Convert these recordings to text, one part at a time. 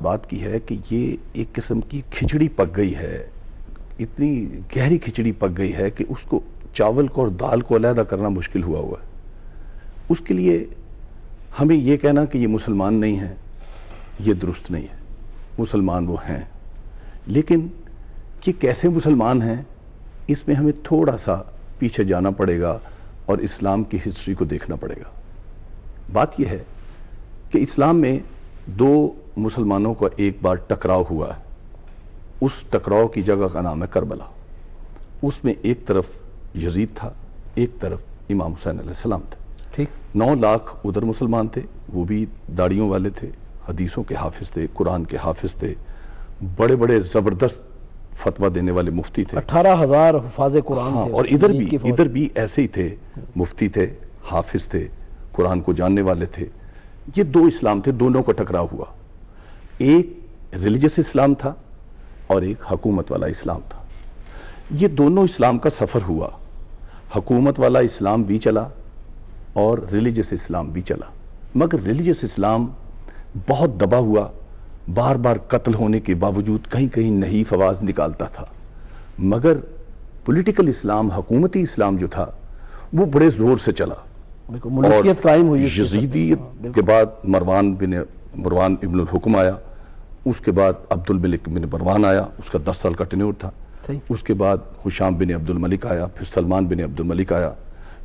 بات کی ہے کہ یہ ایک قسم کی کھچڑی پک گئی ہے، اتنی گہری کھچڑی پک گئی ہے کہ اس کو چاول کو اور دال کو علیحدہ کرنا مشکل ہوا ہے۔ اس کے لیے ہمیں یہ کہنا کہ یہ مسلمان نہیں ہیں، یہ درست نہیں ہے۔ مسلمان وہ ہیں، لیکن یہ کیسے مسلمان ہیں اس میں ہمیں تھوڑا سا پیچھے جانا پڑے گا اور اسلام کی ہسٹری کو دیکھنا پڑے گا۔ بات یہ ہے کہ اسلام میں دو مسلمانوں کا ایک بار ٹکراؤ ہوا ہے۔ اس ٹکراؤ کی جگہ کا نام ہے کربلا۔ اس میں ایک طرف یزید تھا، ایک طرف امام حسین علیہ السلام تھے۔ ٹھیک 9 لاکھ ادھر مسلمان تھے، وہ بھی داڑیوں والے تھے، حدیثوں کے حافظ تھے، قرآن کے حافظ تھے، بڑے بڑے زبردست فتویٰ دینے والے مفتی تھے۔ 18,000 حفاظ قرآن ہاں، تھے اور ادھر بھی ایسے ہی تھے، مفتی تھے، حافظ تھے، قرآن کو جاننے والے تھے۔ یہ دو اسلام تھے، دونوں کا ٹکراؤ ہوا۔ ایک ریلیجس اسلام تھا اور ایک حکومت والا اسلام تھا۔ یہ دونوں اسلام کا سفر ہوا، حکومت والا اسلام بھی چلا اور ریلیجس اسلام بھی چلا، مگر ریلیجس اسلام بہت دبا ہوا، بار بار قتل ہونے کے باوجود کہیں کہیں نحیف آواز نکالتا تھا۔ مگر پولیٹیکل اسلام، حکومتی اسلام جو تھا وہ بڑے زور سے چلا، ملکیت قائم ہوئی۔ یزیدیت کے بعد مروان ابن الحکم آیا، اس کے بعد عبد الملک بن مروان آیا، اس کا 10 سال کا ٹینیور تھا۔ اس کے بعد حشام بن عبد الملک آیا، پھر سلمان بن عبد الملک آیا،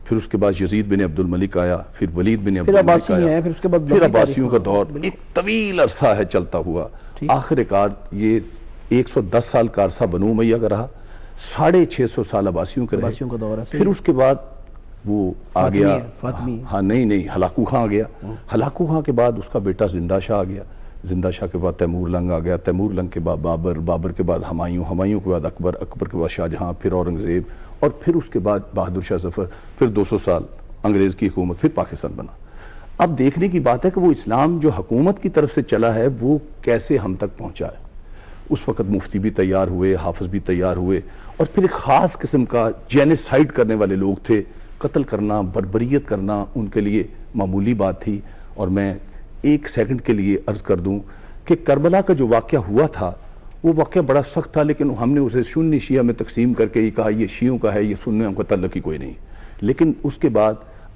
پھر اس کے بعد یزید بن عبد الملک آیا، پھر ولید بن عبد الملک آیا، پھر عباسیوں کا دور ایک طویل عرصہ ہے چلتا ہوا۔ آخر کار یہ 110 سال کا عرصہ بنو امیہ کا رہا، 650 سال عباسیوں کا رہے۔ پھر اس کے بعد وہ آ گیا، ہاں نہیں ہلاکو خان آ گیا۔ ہلاکو خان کے بعد اس کا بیٹا زندہ شاہ آ گیا، زندہ شاہ کے بعد تیمور لنگ آ گیا، تیمور لنگ کے بعد بابر کے بعد ہمایوں کے بعد اکبر کے بعد شاہ جہاں، پھر اورنگزیب، اور پھر اس کے بعد بہادر شاہ ظفر، پھر 200 سال انگریز کی حکومت، پھر پاکستان بنا۔ اب دیکھنے کی بات ہے کہ وہ اسلام جو حکومت کی طرف سے چلا ہے وہ کیسے ہم تک پہنچا ہے۔ اس وقت مفتی بھی تیار ہوئے، حافظ بھی تیار ہوئے، اور پھر ایک خاص قسم کا جینیسائیڈ کرنے والے لوگ تھے۔ قتل کرنا، بربریت کرنا ان کے لیے معمولی بات تھی۔ اور میں 1 سیکنڈ کے لیے عرض کر دوں کہ کربلا کا جو واقعہ ہوا تھا وہ واقعہ بڑا سخت تھا، لیکن ہم نے اسے سنی شیعہ میں تقسیم کر کے یہ کہا یہ شیعوں کا ہے، یہ سنیوں کا تعلق ہی کوئی نہیں۔ لیکن اس کے بعد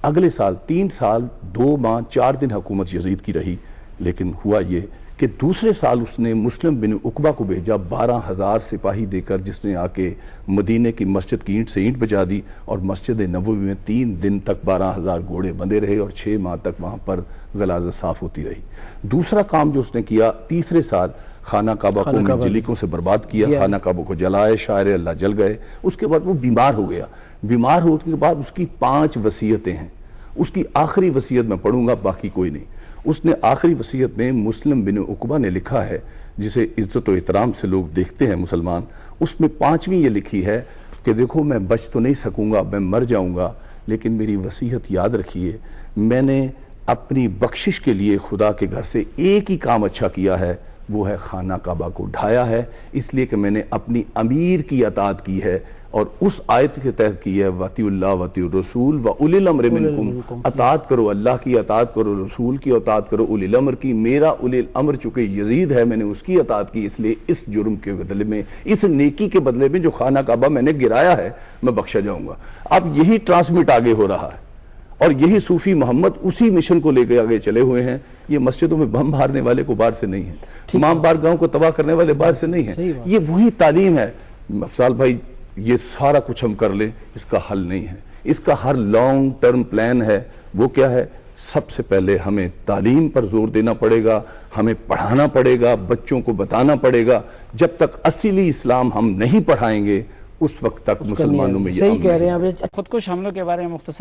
اگلے سال 3 سال 2 ماہ 4 دن حکومت یزید کی رہی، لیکن ہوا یہ کہ دوسرے سال اس نے مسلم بن عقبہ کو بھیجا 12,000 سپاہی دے کر، جس نے آ کے مدینے کی مسجد کی اینٹ سے اینٹ بجا دی، اور مسجد نبوی میں 3 دن تک 12,000 گھوڑے بندے رہے اور 6 ماہ تک وہاں پر غلاظت صاف ہوتی رہی۔ دوسرا کام جو اس نے کیا، تیسرے سال خانہ کعبہ کو منجلکوں سے برباد کیا، خانہ کعبہ کو جلائے، شاعر اللہ جل گئے۔ اس کے بعد وہ بیمار ہو گیا۔ بیمار ہونے کے بعد اس کی 5 وصیتیں ہیں۔ اس کی آخری وصیت میں پڑھوں گا، باقی کوئی نہیں۔ اس نے آخری وصیت میں مسلم بن عقبہ نے لکھا ہے، جسے عزت و احترام سے لوگ دیکھتے ہیں مسلمان، اس میں 5ویں یہ لکھی ہے کہ دیکھو میں بچ تو نہیں سکوں گا، میں مر جاؤں گا، لیکن میری وصیت یاد رکھیے، میں نے اپنی بخشش کے لیے خدا کے گھر سے ایک ہی کام اچھا کیا ہے، وہ ہے خانہ کعبہ کو ڈھایا ہے، اس لیے کہ میں نے اپنی امیر کی اطاعت کی ہے، اور اس آیت کے تحت کی ہے وَأَطِیعُوا اللَّهَ وَأَطِیعُوا الرَّسُولَ وَأُولِي الْأَمْرِ مِنْکُمْ، اطاعت کرو اللہ کی، اطاعت کرو رسول کی، اطاعت کرو اولی الامر کی۔ میرا اولی الامر چونکہ یزید ہے، میں نے اس کی اطاعت کی، اس لیے اس جرم کے بدلے میں، اس نیکی کے بدلے میں جو خانہ کعبہ میں نے گرایا ہے، میں بخشا جاؤں گا۔ اب یہی ٹرانسمٹ آگے ہو رہا ہے، اور یہی صوفی محمد اسی مشن کو لے کے آگے چلے ہوئے ہیں۔ یہ مسجدوں میں بم مارنے والے کو باہر سے نہیں ہے، تمام بارگاہوں کو تباہ کرنے والے باہر سے نہیں ہیں، یہ وہی تعلیم ہے۔ افضال بھائی، یہ سارا کچھ ہم کر لیں، اس کا حل نہیں ہے۔ اس کا ہر لانگ ٹرم پلان ہے، وہ کیا ہے؟ سب سے پہلے ہمیں تعلیم پر زور دینا پڑے گا، ہمیں پڑھانا پڑے گا، بچوں کو بتانا پڑے گا۔ جب تک اصلی اسلام ہم نہیں پڑھائیں گے، اس وقت تک مسلمانوں میں یہ صحیح کہہ رہے ہیں آپ۔ خودکش حملوں کے بارے میں مختصر